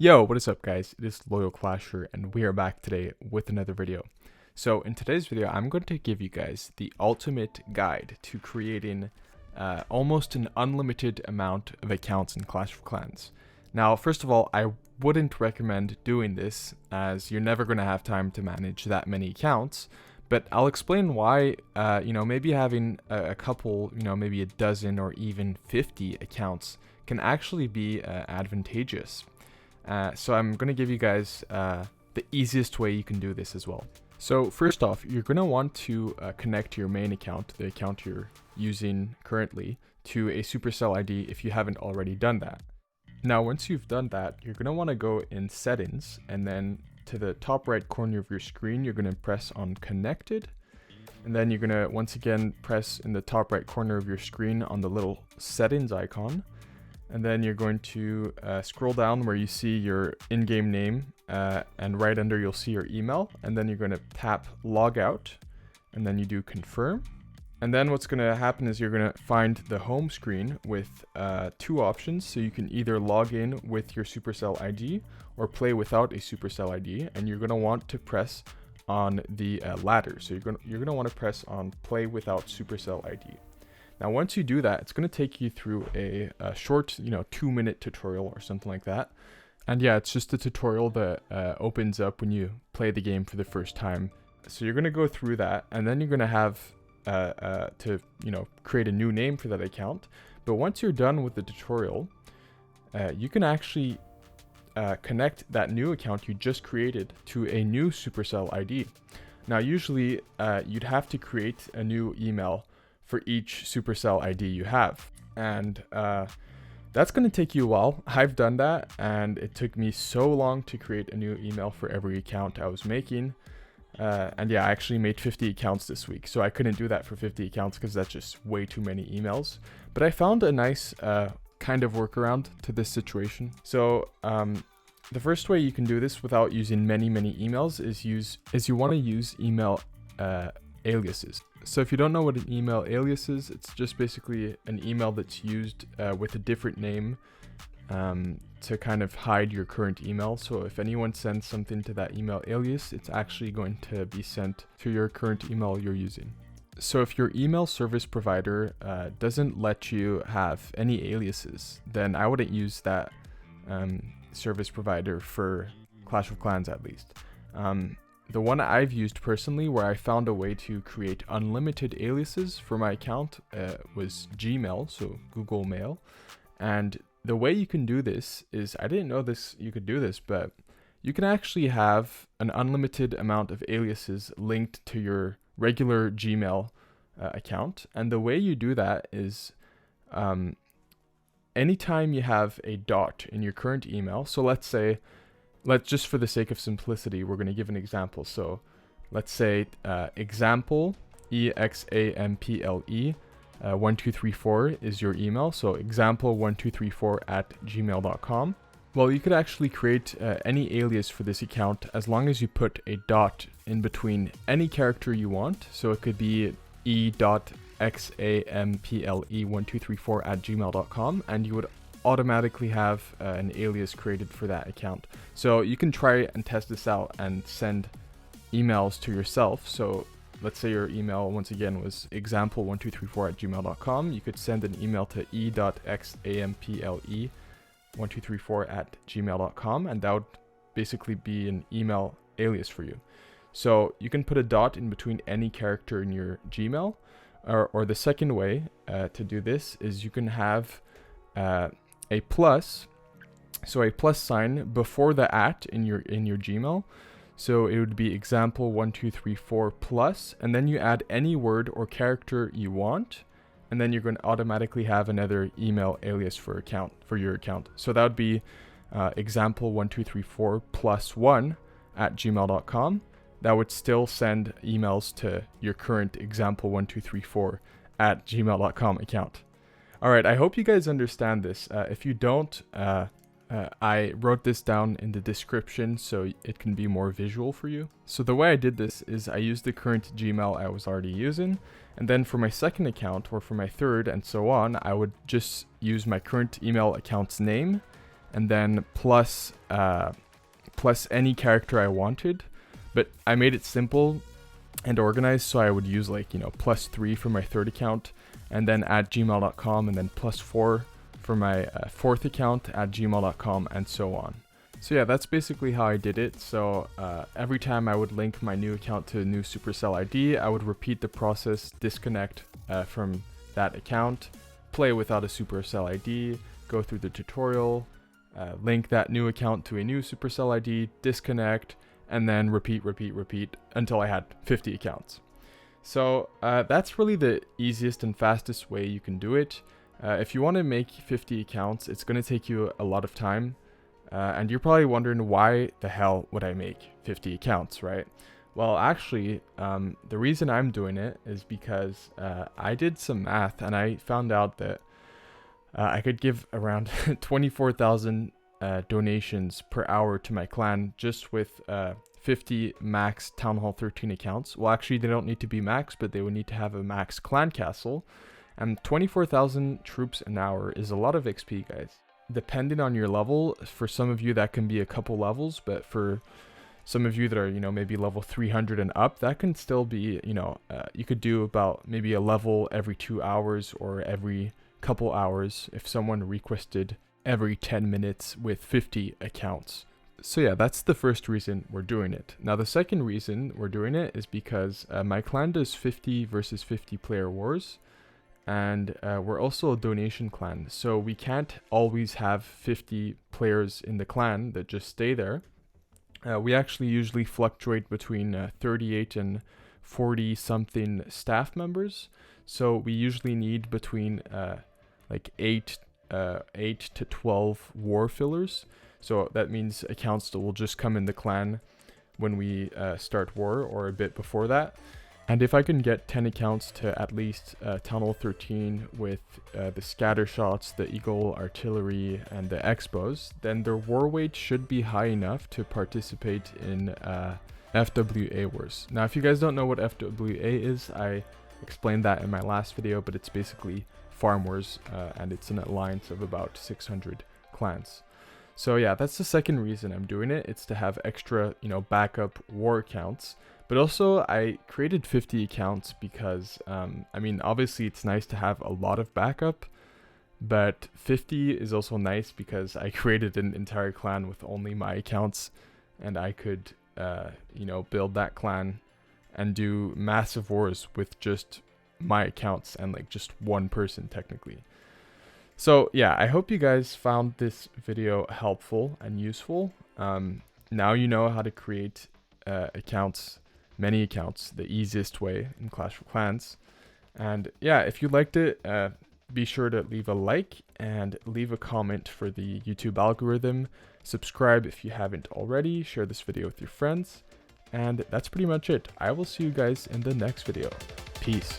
Yo, what is up guys? It is Loyal Clasher and we are back today with another video. So in today's video, I'm going to give you guys the ultimate guide to creating almost an unlimited amount of accounts in Clash of Clans. Now, first of all, I wouldn't recommend doing this as you're never going to have time to manage that many accounts, but I'll explain why, maybe having a couple, maybe a dozen or even 50 accounts can actually be advantageous. So I'm going to give you guys the easiest way you can do this as well. So first off, you're going to want to connect your main account, the account you're using currently, to a supercell ID if you haven't already done that. Now, once you've done that, you're going to want to go in settings, and then to the top right corner of your screen, you're going to press on connected. And then you're going to once again press in the top right corner of your screen on the little settings icon. And then you're going to scroll down where you see your in-game name, and right under you'll see your email. And then you're going to tap log out, and then you do confirm. And then what's going to happen is you're going to find the home screen with two options. So you can either log in with your supercell ID or play without a supercell ID. And you're going to want to press on the latter. So you're going to want to press on play without supercell ID. Now, once you do that, it's going to take you through a short, 2-minute tutorial or something like that. And yeah, it's just a tutorial that opens up when you play the game for the first time. So you're going to go through that, and then you're going to have to create a new name for that account. But once you're done with the tutorial, you can actually connect that new account you just created to a new supercell ID. Now, usually you'd have to create a new email for each supercell ID you have, and that's going to take you a while. I've done that, and it took me so long to create a new email for every account I was making. And yeah, I actually made 50 accounts this week, so I couldn't do that for 50 accounts because that's just way too many emails. But I found a nice kind of workaround to this situation. So the first way you can do this without using many emails is you want to use email aliases. So if you don't know what an email alias is, it's just basically an email that's used with a different name to kind of hide your current email. So if anyone sends something to that email alias, it's actually going to be sent to your current email you're using. So if your email service provider doesn't let you have any aliases, then I wouldn't use that service provider for Clash of Clans at least. The one I've used personally where I found a way to create unlimited aliases for my account was Gmail, so Google Mail. And the way you can do this is, I didn't know you could do this, but you can actually have an unlimited amount of aliases linked to your regular Gmail account. And the way you do that is anytime you have a dot in your current email, so let's just for the sake of simplicity, we're going to give an example. So let's say example, EXAMPLE 1234 is your email. So example1234@gmail.com. Well, you could actually create any alias for this account as long as you put a dot in between any character you want. So it could be e.xample1234@gmail.com, and you would automatically have an alias created for that account. So you can try and test this out and send emails to yourself. So let's say your email once again was example1234@gmail.com. You could send an email to e.xample1234@gmail.com, and that would basically be an email alias for you. So you can put a dot in between any character in your Gmail, or the second way to do this is you can have a plus, so a plus sign before the @ in your Gmail. So it would be example1234 plus, and then you add any word or character you want, and then you're going to automatically have another email alias for your account. So that would be example1234 plus 1@gmail.com. That would still send emails to your current example1234@gmail.com account. All right, I hope you guys understand this. If you don't, I wrote this down in the description so it can be more visual for you. So the way I did this is I used the current Gmail I was already using, and then for my second account or for my third and so on, I would just use my current email account's name and then plus any character I wanted. But I made it simple and organized, so I would use like, you know, +3 for my third account, and then at gmail.com, and then +4 for my fourth account at gmail.com, and so on. So yeah, that's basically how I did it. So every time I would link my new account to a new Supercell ID, I would repeat the process, disconnect from that account, play without a Supercell ID, go through the tutorial, link that new account to a new Supercell ID, disconnect, and then repeat until I had 50 accounts. So that's really the easiest and fastest way you can do it. If you want to make 50 accounts, it's going to take you a lot of time. And you're probably wondering, why the hell would I make 50 accounts, right? Well, actually, the reason I'm doing it is because I did some math and I found out that I could give around 24,000 donations per hour to my clan just with 50 max Town Hall 13 accounts. Well, actually, they don't need to be max, but they would need to have a max clan castle. And 24,000 troops an hour is a lot of XP, guys. Depending on your level, for some of you that can be a couple levels, but for some of you that are, you know, maybe level 300 and up, that can still be, you know, you could do about maybe a level every 2 hours or every couple hours if someone requested every 10 minutes with 50 accounts. So yeah, that's the first reason we're doing it. Now the second reason we're doing it is because my clan does 50 versus 50 player wars. And we're also a donation clan, so we can't always have 50 players in the clan that just stay there. We actually usually fluctuate between 38 and 40 something staff members, so we usually need between like 8 to 12 war fillers. So that means accounts that will just come in the clan when we start war, or a bit before that. And if I can get 10 accounts to at least Town Hall 13 with the scatter shots, the Eagle Artillery, and the Expos, then their war weight should be high enough to participate in FWA wars. Now, if you guys don't know what FWA is, I explained that in my last video, but it's basically farm wars, and it's an alliance of about 600 clans. So yeah, that's the second reason I'm doing it. It's to have extra, you know, backup war accounts. But also, I created 50 accounts because, I mean, obviously it's nice to have a lot of backup, but 50 is also nice because I created an entire clan with only my accounts, and I could, you know, build that clan and do massive wars with just my accounts and like just one person technically. So yeah, I hope you guys found this video helpful and useful. Now you know how to create accounts, many accounts, the easiest way in Clash of Clans. And yeah, if you liked it, be sure to leave a like and leave a comment for the YouTube algorithm. Subscribe if you haven't already. Share this video with your friends. And that's pretty much it. I will see you guys in the next video. Peace.